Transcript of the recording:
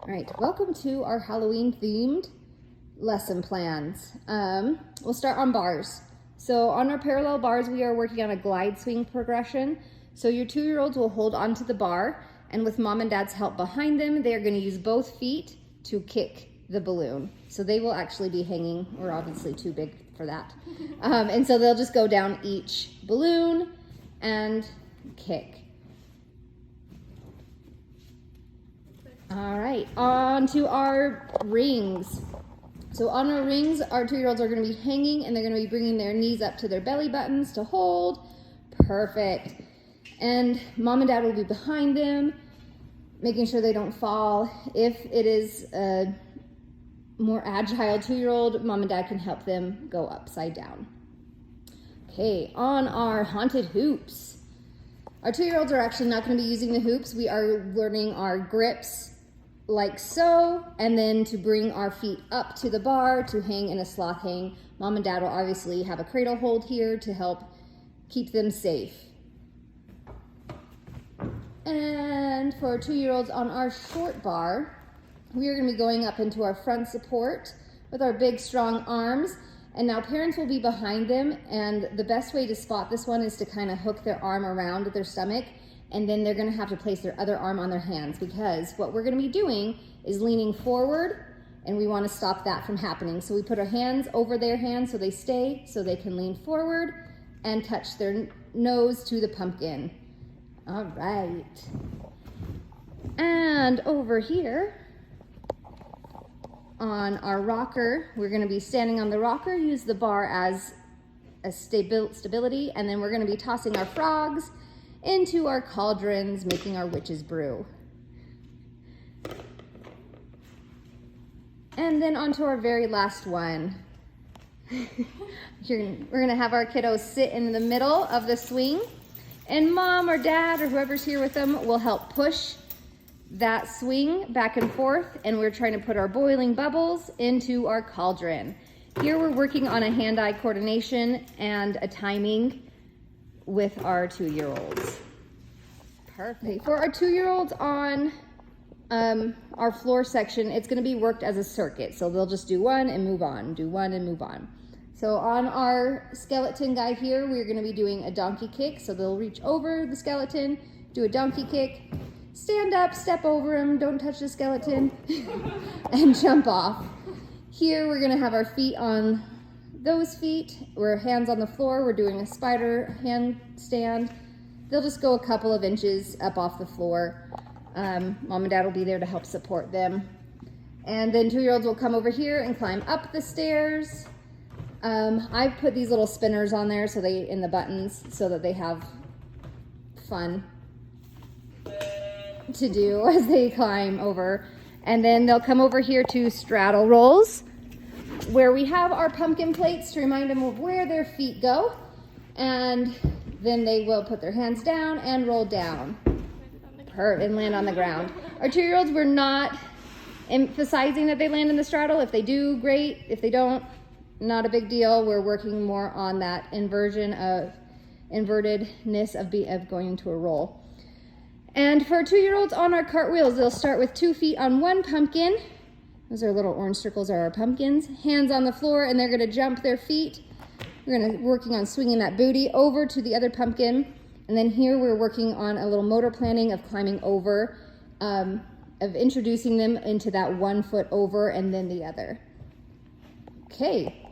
All right, welcome to our Halloween themed lesson plans. We'll start on bars. So on our parallel bars, we are working on a glide swing progression. So your 2-year-olds will hold onto the bar, and with mom and dad's help behind them, they are going to use both feet to kick the balloon. So they will actually be hanging. We're obviously too big for that. And so they'll just go down each balloon and kick. All right, on to our rings. So on our rings, our 2-year-olds are going to be hanging, and they're going to be bringing their knees up to their belly buttons to hold. Perfect. And mom and dad will be behind them, making sure they don't fall. If it is a more agile 2-year-old, mom and dad can help them go upside down. Okay, on our haunted hoops. Our 2-year-olds are actually not going to be using the hoops. We are learning our grips like so, and then to bring our feet up to the bar to hang in a sloth hang. Mom and dad will obviously have a cradle hold here to help keep them safe. And for our 2-year-olds on our short bar, we are going to be going up into our front support with our big strong arms. And now parents will be behind them, and the best way to spot this one is to kind of hook their arm around their stomach, and then they're going to have to place their other arm on their hands, because what we're going to be doing is leaning forward, and we want to stop that from happening. So we put our hands over their hands so they stay, so they can lean forward and touch their nose to the pumpkin. All right. And over here on our rocker, we're going to be standing on the rocker, use the bar as a stability, and then we're going to be tossing our frogs into our cauldrons, making our witch's brew. And then onto our very last one. We're going to have our kiddos sit in the middle of the swing, and mom or dad or whoever's here with them will help push that swing back and forth, and we're trying to put our boiling bubbles into our cauldron. Here we're working on a hand-eye coordination and a timing with our 2-year-olds. Perfect. For our 2-year-olds on our floor section, it's going to be worked as a circuit. So they'll just do one and move on, do one and move on. So on our skeleton guy here, we're going to be doing a donkey kick. So they'll reach over the skeleton, do a donkey kick, stand up, step over him, don't touch the skeleton, and jump off. Here we're going to have our feet on those feet. We're hands on the floor. We're doing a spider handstand. They'll just go a couple of inches up off the floor. Mom and dad will be there to help support them. And then 2-year-olds will come over here and climb up the stairs. I've put these little spinners on there so they in the buttons so that they have fun to do as they climb over. And then they'll come over here to straddle rolls, where we have our pumpkin plates to remind them of where their feet go. And then they will put their hands down and roll down and land on the ground. Our 2-year-olds, we're not emphasizing that they land in the straddle. If they do, great. If they don't, not a big deal. We're working more on that invertedness of going into a roll. And for 2-year-olds on our cartwheels, they'll start with 2 feet on one pumpkin. Those are little orange circles are our pumpkins. Hands on the floor, and they're going to jump their feet. We're working on swinging that booty over to the other pumpkin. And then here we're working on a little motor planning of climbing over, of introducing them into that 1 foot over and then the other. Okay,